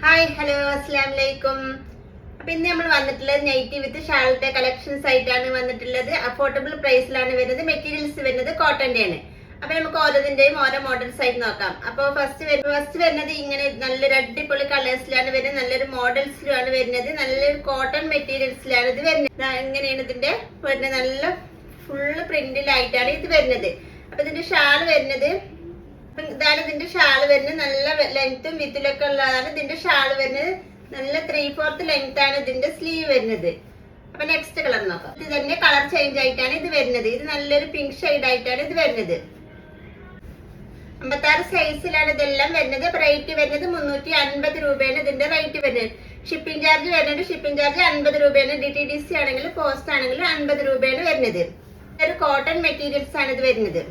Hi hello അസ്സലാമലൈക്കും. അപ്പൊ ഇന്ന് നമ്മൾ വന്നിട്ടുള്ളത് നൈറ്റി വിത്ത് ഷാളിന്റെ കളക്ഷൻസ് ആയിട്ടാണ് വന്നിട്ടുള്ളത്. അഫോർഡബിൾ പ്രൈസിലാണ് വരുന്നത്. മെറ്റീരിയൽസ് വരുന്നത് കോട്ടന്റെ ആണ്. അപ്പൊ നമുക്ക് ഓരോതിന്റെയും ഓരോ മോഡൽസ് ആയിട്ട് നോക്കാം. അപ്പൊ ഫസ്റ്റ് വരുന്നത് ഇങ്ങനെ നല്ലൊരു അടിപൊളി കളേഴ്സിലാണ് വരുന്നത്. നല്ലൊരു മോഡൽസിലാണ് വരുന്നത്. നല്ലൊരു കോട്ടൺ മെറ്റീരിയൽസിലാണ് ഇത് വരുന്നത്. എങ്ങനെയാണ് ഇതിന്റെ വരുന്നത്? നല്ല ഫുള്ള് പ്രിന്റിലായിട്ടാണ് ഇത് വരുന്നത്. അപ്പൊ ഇതിന്റെ ഷാൾ വരുന്നത് ഇതാണ്. ഇതിന്റെ ഷാള് വരുന്നത് നല്ല ലെങ്ത്തും വിത്തിലൊക്കെ ഉള്ളതാണ് ഇതിന്റെ ഷാള് വരുന്നത്. നല്ല 3/4 ലെങ്ത് ആണ് ഇതിന്റെ സ്ലീവ് വരുന്നത്. അപ്പൊ നെക്സ്റ്റ് കളർ നോക്കാം. ഇത് തന്നെ കളർ ചേഞ്ച് ആയിട്ടാണ് ഇത് വരുന്നത്. ഇത് നല്ലൊരു പിങ്ക് ഷെയ്ഡ് ആയിട്ടാണ് ഇത് വരുന്നത്. 56 സൈസിലാണ് ഇതെല്ലാം വരുന്നത്. റേറ്റ് വരുന്നത് 350 രൂപയാണ് ഇതിന്റെ റേറ്റ് വരുന്നത്. ഷിപ്പിംഗ് ചാർജ് വരുന്നത് 50 രൂപയാണ്. DTDC ആണെങ്കിലും പോസ്റ്റ് ആണെങ്കിലും 50 രൂപയാണ് വരുന്നത്. ഒരു കോട്ടൺ മെറ്റീരിയൽസ് ആണ് ഇത് വരുന്നത്.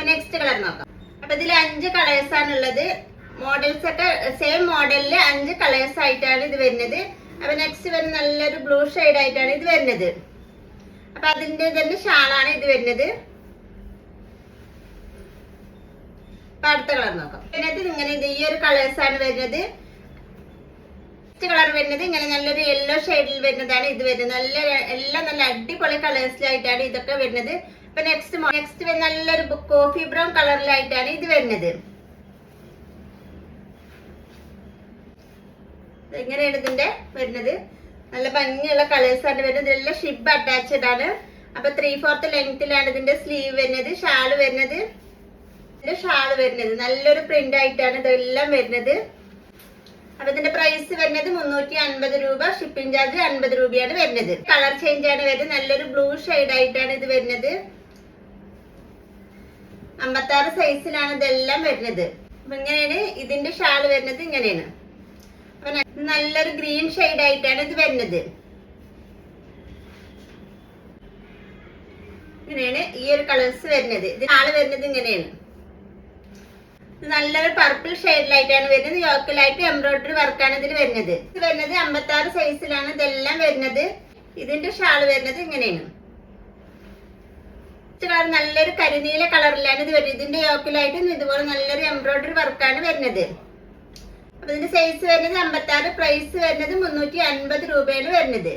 നെക്സ്റ്റ് കളർ നോക്കാം. അപ്പൊ ഇതിൽ 5 കളേഴ്സ് ആണ് ഉള്ളത്. മോഡൽസ് ഒക്കെ സെയിം മോഡലില് 5 കളേഴ്സ് ആയിട്ടാണ് ഇത് വരുന്നത്. അപ്പൊ നെക്സ്റ്റ് വരുന്ന നല്ലൊരു ബ്ലൂ ഷെയ്ഡ് ആയിട്ടാണ് ഇത് വരുന്നത്. അപ്പൊ അതിന്റെ തന്നെ ഷാളാണ് ഇത് വരുന്നത്. അപ്പൊ അടുത്ത കളർ നോക്കാം. ഇതിനകത്ത് ഇങ്ങനെ ഈ ഒരു കളേഴ്സ് ആണ് വരുന്നത്. നെക്സ്റ്റ് കളർ വരുന്നത് ഇങ്ങനെ നല്ലൊരു യെല്ലോ ഷെയ്ഡിൽ വരുന്നതാണ് ഇത് വരുന്നത്. എല്ലാം നല്ല അടിപൊളി കളേഴ്സിലായിട്ടാണ് ഇതൊക്കെ വരുന്നത്. അപ്പൊ നെക്സ്റ്റ് നല്ലൊരു കോഫി ബ്രൗൺ കളറിലായിട്ടാണ് ഇത് വരുന്നത്. എങ്ങനെയാണ് ഇതിന്റെ വരുന്നത്? നല്ല ഭംഗിയുള്ള കളേഴ്സ് ആണ് വരുന്നത്. ഇതെല്ലാം ഷിബ് അറ്റാച്ച്ഡ് ആണ്. അപ്പൊ 3/4 ലെങ്ത്തിലാണ് ഇതിന്റെ സ്ലീവ് വരുന്നത്. ഷാള് വരുന്നത് നല്ലൊരു പ്രിന്റ് ആയിട്ടാണ് ഇതെല്ലാം വരുന്നത്. അപ്പൊ ഇതിന്റെ പ്രൈസ് വരുന്നത് 350 രൂപ. ഷിപ്പിംഗ് ചാർജ് 50 രൂപയാണ് വരുന്നത്. കളർ ചേഞ്ച് ആണ് വരുന്നത്. നല്ലൊരു ബ്ലൂ ഷെയ്ഡ് ആയിട്ടാണ് ഇത് വരുന്നത്. 56 സൈസിലാണ് ഇതെല്ലാം വരുന്നത്. അപ്പൊ ഇങ്ങനെയാണ് ഇതിന്റെ ഷാള് വരുന്നത്. ഇങ്ങനെയാണ്. അപ്പൊ നല്ലൊരു ഗ്രീൻ ഷെയ്ഡ് ആയിട്ടാണ് ഇത് വരുന്നത്. ഇങ്ങനെയാണ് ഈ ഒരു കളേഴ്സ് വരുന്നത്. ഇത് ഷാള് വരുന്നത് ഇങ്ങനെയാണ്. നല്ലൊരു പർപ്പിൾ ഷെയ്ഡിലായിട്ടാണ് വരുന്നത്. യോക്കിലായിട്ട് എംബ്രോയിഡറി വർക്കാണ് ഇതിൽ വരുന്നത്. ഇത് വരുന്നത് 56 സൈസിലാണ് ഇതെല്ലാം വരുന്നത്. ഇതിന്റെ ഷാള് വരുന്നത് ഇങ്ങനെയാണ്. നല്ലൊരു കരിനീല കളറിലാണ് ഇത് വരുന്നത്. ഇതിന്റെ യോക്കിലായിട്ടും ഇതുപോലെ നല്ലൊരു എംബ്രോയിഡറി വർക്കാണ് വരുന്നത്. അപ്പൊ ഇതിന്റെ സൈസ് വരുന്നത് 56. പ്രൈസ് വരുന്നത് 350 രൂപയാണ് വരുന്നത്.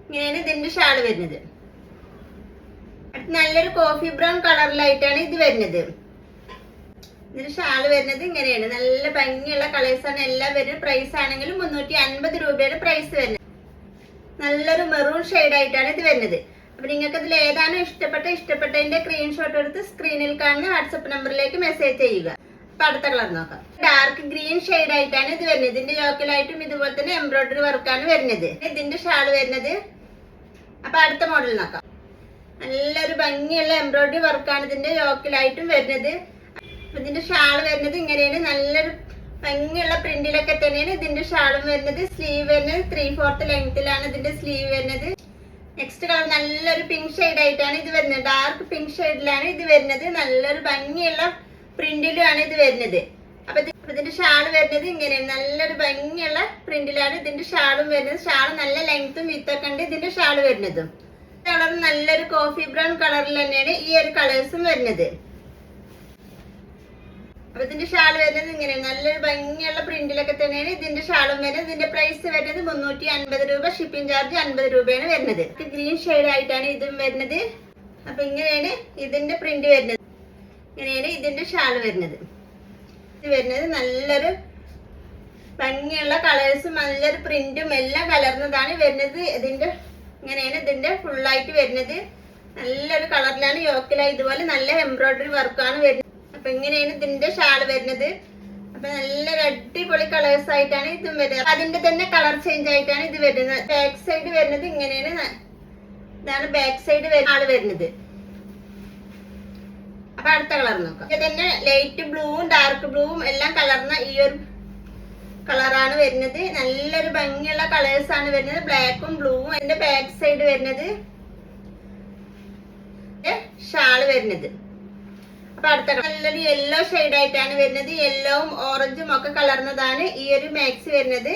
ഇങ്ങനെയാണ് ഇതിന്റെ ഷാള് വരുന്നത്. നല്ലൊരു കോഫി ബ്രൗൺ കളറിലായിട്ടാണ് ഇത് വരുന്നത്. ഇതിന്റെ ഷാള് വരുന്നത് ഇങ്ങനെയാണ്. നല്ല ഭംഗിയുള്ള കളേഴ്സ് ആണ് എല്ലാം വരുന്നത്. പ്രൈസ് ആണെങ്കിലും 350 രൂപയാണ് പ്രൈസ് വരുന്നത്. നല്ലൊരു മെറൂൺ ഷെയ്ഡ് ആയിട്ടാണ് ഇത് വരുന്നത്. അപ്പൊ നിങ്ങൾക്ക് ഇതിൽ ഏതാണ് ഇഷ്ടപ്പെട്ടതിന്റെ സ്ക്രീൻഷോട്ട് എടുത്ത് സ്ക്രീനിൽ കാണുന്ന വാട്സപ്പ് നമ്പറിലേക്ക് മെസ്സേജ് ചെയ്യുക. അപ്പൊ അടുത്ത കളർ നോക്കാം. ഡാർക്ക് ഗ്രീൻ ഷെയ്ഡ് ആയിട്ടാണ് ഇത് വരുന്നത്. ഇതിന്റെ യോക്കിലായിട്ടും ഇതുപോലെ തന്നെ എംബ്രോയിഡറി വർക്കാണ് വരുന്നത്. ഇതിന്റെ ഷാള് വരുന്നത്. അപ്പൊ അടുത്ത മോഡൽ നോക്കാം. നല്ലൊരു ഭംഗിയുള്ള എംബ്രോയിഡറി വർക്കാണ് ഇതിന്റെ യോക്കിലായിട്ടും വരുന്നത്. ഇതിന്റെ ഷാള് വരുന്നത് ഇങ്ങനെയാണ്. നല്ലൊരു ഭംഗിയുള്ള പ്രിന്റിലൊക്കെ തന്നെയാണ് ഇതിന്റെ ഷാളും വരുന്നത്. സ്ലീവ് വരുന്നത് 3/4 ലെങ്ത്തിലാണ് ഇതിന്റെ സ്ലീവ് വരുന്നത്. നെക്സ്റ്റ് കളർ നല്ലൊരു പിങ്ക് ഷെയ്ഡ് ആയിട്ടാണ് ഇത് വരുന്നത്. ഡാർക്ക് പിങ്ക് ഷെയ്ഡിലാണ് ഇത് വരുന്നത്. നല്ലൊരു ഭംഗിയുള്ള പ്രിന്റിലാണ് ഇത് വരുന്നത്. അപ്പൊ ഇതിന്റെ ഷാള് വരുന്നത് ഇങ്ങനെയാണ്. നല്ലൊരു ഭംഗിയുള്ള പ്രിന്റിലാണ് ഇതിന്റെ ഷാളും വരുന്നത്. ഷാള് നല്ല ലെങ്ത്തും വിത്തൊക്കെ ഉണ്ട് ഇതിന്റെ ഷാള് വരുന്നതും. കളർ നല്ലൊരു കോഫി ബ്രൗൺ കളറിൽ തന്നെയാണ് ഈ ഒരു കളേഴ്സും വരുന്നത്. അപ്പൊ ഇതിന്റെ ഷാള് വരുന്നത് ഇങ്ങനെയാണ്. നല്ലൊരു ഭംഗിയുള്ള പ്രിന്റിലൊക്കെ തന്നെയാണ് ഇതിന്റെ ഷാളും വരുന്നത്. ഇതിന്റെ പ്രൈസ് വരുന്നത് 350 രൂപ. ഷിപ്പിംഗ് ചാർജ് 50 രൂപയാണ് വരുന്നത്. ഗ്രീൻ ഷെയ്ഡ് ആയിട്ടാണ് ഇതും വരുന്നത്. അപ്പൊ ഇങ്ങനെയാണ് ഇതിന്റെ പ്രിന്റ് വരുന്നത്. ഇങ്ങനെയാണ് ഇതിന്റെ ഷാള് വരുന്നത്. ഇത് വരുന്നത് നല്ലൊരു ഭംഗിയുള്ള കളേഴ്സും നല്ലൊരു പ്രിന്റും എല്ലാം കലർന്നതാണ് വരുന്നത്. ഇങ്ങനെയാണ് ഇതിന്റെ ഫുള്ളായിട്ട് വരുന്നത്. നല്ലൊരു കളറിലാണ് യോക്കിലായി ഇതുപോലെ നല്ല എംബ്രോയിഡറി വർക്കാണ് വരുന്നത്. അപ്പൊ ഇങ്ങനെയാണ് ഇതിന്റെ ഷാള് വരുന്നത്. അപ്പൊ നല്ലൊരു അടിപൊളി കളേഴ്സ് ആയിട്ടാണ് ഇതും വരുന്നത്. അതിന്റെ തന്നെ കളർ ചേഞ്ച് ആയിട്ടാണ് ഇത് വരുന്നത്. ബാക്ക് സൈഡ് വരുന്നത് ഇങ്ങനെയാണ്. ഇതാണ് ബാക്ക് സൈഡ് ഷാള് വരുന്നത്. അപ്പൊ അടുത്ത കളർ നോക്കാം. ഇത് തന്നെ ലൈറ്റ് ബ്ലൂവും ഡാർക്ക് ബ്ലൂവും എല്ലാം കലർന്ന ഈ ഒരു കളറാണ് വരുന്നത്. നല്ലൊരു ഭംഗിയുള്ള കളേഴ്സ് ആണ് വരുന്നത്. ബ്ലാക്കും ബ്ലൂവും. അതിന്റെ ബാക്ക് സൈഡ് വരുന്നത് ഷാള് വരുന്നത്. അപ്പൊ അടുത്ത നല്ലൊരു യെല്ലോ ഷെയ്ഡ് ആയിട്ടാണ് വരുന്നത്. യെല്ലോവും ഓറഞ്ചും ഒക്കെ കലർന്നതാണ് ഈ ഒരു മാക്സി വരുന്നത്.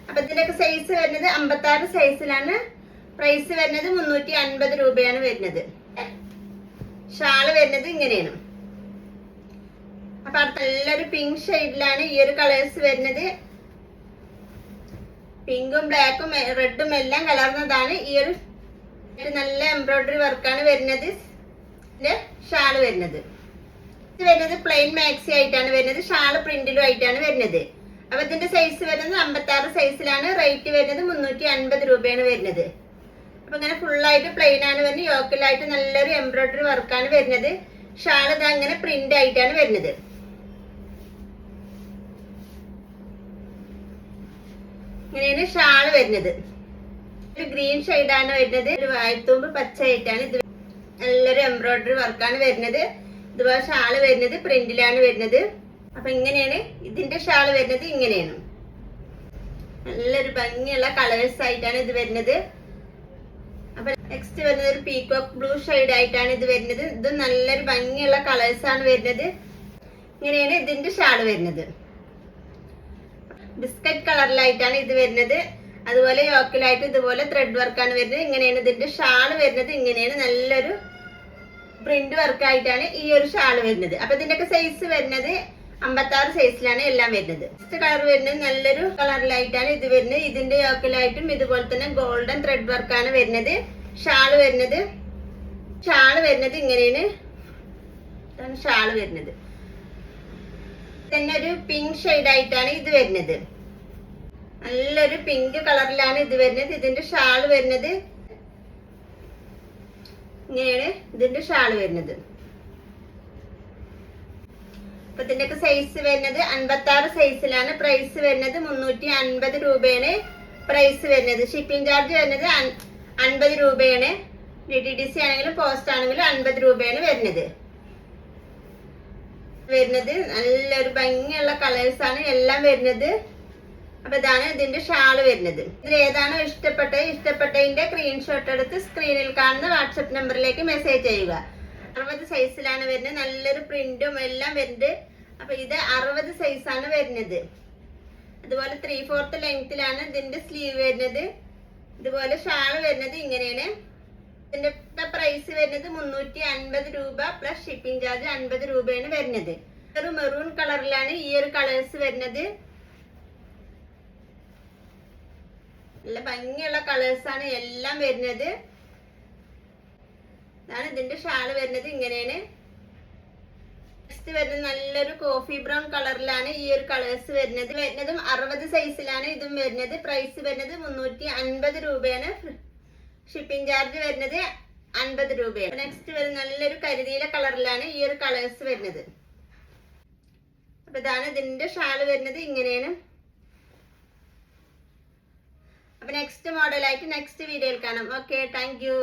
അപ്പൊ ഇതിന്റെയൊക്കെ സൈസ് വരുന്നത് 56 സൈസിലാണ്. പ്രൈസ് വരുന്നത് 350 രൂപയാണ് വരുന്നത്. ഷാള് വരുന്നത് ഇങ്ങനെയാണ്. അപ്പൊ അടുത്ത നല്ലൊരു പിങ്ക് ഷെയ്ഡിലാണ് ഈ ഒരു കളേഴ്സ് വരുന്നത്. പിങ്കും ബ്ലാക്കും റെഡും എല്ലാം കലർന്നതാണ്. ഈ ഒരു നല്ല എംബ്രോയിഡറി വർക്കാണ് വരുന്നത്. ഇതിന്റെ ഷാള് വരുന്നത് പ്ലെയിൻ മാക്സി ആയിട്ടാണ് വരുന്നത്. ഷാള് പ്രിന്റിലും ആയിട്ടാണ് വരുന്നത്. അപ്പൊ ഇതിന്റെ സൈസ് വരുന്നത് 56 സൈസിലാണ്. റേറ്റ് വരുന്നത് 350 രൂപയാണ് വരുന്നത്. അപ്പൊ ഇങ്ങനെ ഫുള്ളായിട്ട് പ്ലെയിൻ ആണ് വരുന്നത്. യോക്കിലായിട്ട് നല്ലൊരു എംബ്രോയിഡറി വർക്കാണ് വരുന്നത്. ഷാൾ ഇത് അങ്ങനെ പ്രിന്റ് ആയിട്ടാണ് വരുന്നത്. ഇങ്ങനെയാണ് ഷാള് വരുന്നത്. ഒരു ഗ്രീൻ ഷെയ്ഡാണ് വരുന്നത്. ഒരു വാഴത്തൂമ്പ് പച്ച ആയിട്ടാണ് ഇത്. നല്ലൊരു എംബ്രോയിഡറി വർക്കാണ് വരുന്നത്. ഇതുപോലെ ഷാള് വരുന്നത് പ്രിന്റിലാണ് വരുന്നത്. അപ്പൊ ഇങ്ങനെയാണ് ഇതിന്റെ ഷാള് വരുന്നത്. ഇങ്ങനെയാണ് നല്ലൊരു ഭംഗിയുള്ള കളേഴ്സ് ആയിട്ടാണ് ഇത് വരുന്നത്. അപ്പൊ നെക്സ്റ്റ് വരുന്നത് ഒരു പീകോക്ക് ബ്ലൂ ഷെയ്ഡ് ആയിട്ടാണ് ഇത് വരുന്നത്. ഇത് നല്ലൊരു ഭംഗിയുള്ള കളേഴ്സ് ആണ് വരുന്നത്. ഇങ്ങനെയാണ് ഇതിന്റെ ഷാള് വരുന്നത്. ബിസ്ക്കറ്റ് കളറിലായിട്ടാണ് ഇത് വരുന്നത്. അതുപോലെ യോക്കിലായിട്ട് ഇതുപോലെ ത്രെഡ് വർക്കാണ് വരുന്നത്. ഇങ്ങനെയാണ് ഇതിന്റെ ഷാള് വരുന്നത്. ഇങ്ങനെയാണ് നല്ലൊരു പ്രിന്റ് വർക്കായിട്ടാണ് ഈ ഒരു ഷാള് വരുന്നത്. അപ്പൊ ഇതിന്റെയൊക്കെ സൈസ് വരുന്നത് 56 സൈസിലാണ് എല്ലാം വരുന്നത്. ഫസ്റ്റ് കളർ വരുന്നത് നല്ലൊരു കളറിലായിട്ടാണ് ഇത് വരുന്നത്. ഇതിന്റെ യോക്കിലായിട്ടും ഇതുപോലെ തന്നെ ഗോൾഡൻ ത്രെഡ് വർക്കാണ് വരുന്നത്. ഷാള് വരുന്നത് ഇങ്ങനെയാണ് ഷാള് വരുന്നത്. തന്നെ ഒരു പിങ്ക് ഷെയ്ഡ് ആയിട്ടാണ് ഇത് വരുന്നത്. നല്ലൊരു പിങ്ക് കളറിലാണ് ഇത് വരുന്നത്. ഇതിന്റെ ഷാള് വരുന്നത് ഇങ്ങനെയാണ് ഇതിന്റെ ഷാള് വരുന്നത്. അപ്പൊ ഇതിന്റെയൊക്കെ സൈസ് വരുന്നത് 56 സൈസിലാണ്. പ്രൈസ് വരുന്നത് 350 രൂപയാണ് പ്രൈസ് വരുന്നത്. ഷിപ്പിംഗ് ചാർജ് വരുന്നത് 50 രൂപയാണ്. DTDC ആണെങ്കിലും പോസ്റ്റ് ആണെങ്കിലും 50 രൂപയാണ് വരുന്നത്. നല്ലൊരു ഭംഗിയുള്ള കളേഴ്സ് ആണ് എല്ലാം വരുന്നത്. അപ്പൊ ഇതാണ് ഇതിന്റെ ഷാള് വരുന്നത്. ഇതിൽ ഏതാണോ ഇഷ്ടപ്പെട്ടതിന്റെ സ്ക്രീൻഷോട്ട് എടുത്ത് സ്ക്രീനിൽ കാണുന്ന വാട്സപ്പ് നമ്പറിലേക്ക് മെസ്സേജ് ചെയ്യുക. 60 സൈസിലാണ് വരുന്നത്. നല്ലൊരു പ്രിന്റും എല്ലാം വരുന്നത്. അപ്പൊ ഇത് 60 സൈസാണ് വരുന്നത്. അതുപോലെ 3/4 ലെങ്ത്തിലാണ് ഇതിന്റെ സ്ലീവ് വരുന്നത്. ഇതുപോലെ ഷാള് വരുന്നത് ഇങ്ങനെയാണ്. ഇതിന്റെ പ്രൈസ് വരുന്നത് 350 രൂപ പ്ലസ് ഷിപ്പിംഗ് ചാർജ് 50 രൂപയാണ് വരുന്നത്. ഒരു മെറൂൺ കളറിലാണ് ഈ ഒരു കളേഴ്സ് വരുന്നത്. നല്ല ഭംഗിയുള്ള കളേഴ്സ് ആണ് എല്ലാം വരുന്നത്. ഇതാണ് ഇതിന്റെ ഷാള് വരുന്നത്. ഇങ്ങനെയാണ് നെക്സ്റ്റ് വരുന്നത് നല്ലൊരു കോഫി ബ്രൗൺ കളറിലാണ് ഈ ഒരു കളേഴ്സ് വരുന്നതും 60 സൈസിലാണ് ഇതും വരുന്നത്. പ്രൈസ് വരുന്നത് 350 രൂപയാണ്. ഷിപ്പിംഗ് ചാർജ് വരുന്നത് 50 രൂപയാണ്. നെക്സ്റ്റ് വരുന്നത് നല്ലൊരു കരിനീല കളറിലാണ് ഈ ഒരു കളേഴ്സ് വരുന്നത്. അപ്പൊ ഇതാണ് ഇതിന്റെ ഷാള് വരുന്നത്. ഇങ്ങനെയാണ്. അപ്പൊ നെക്സ്റ്റ് മോഡലായിട്ട് നെക്സ്റ്റ് വീഡിയോയിൽ കാണാം. Okay, thank you.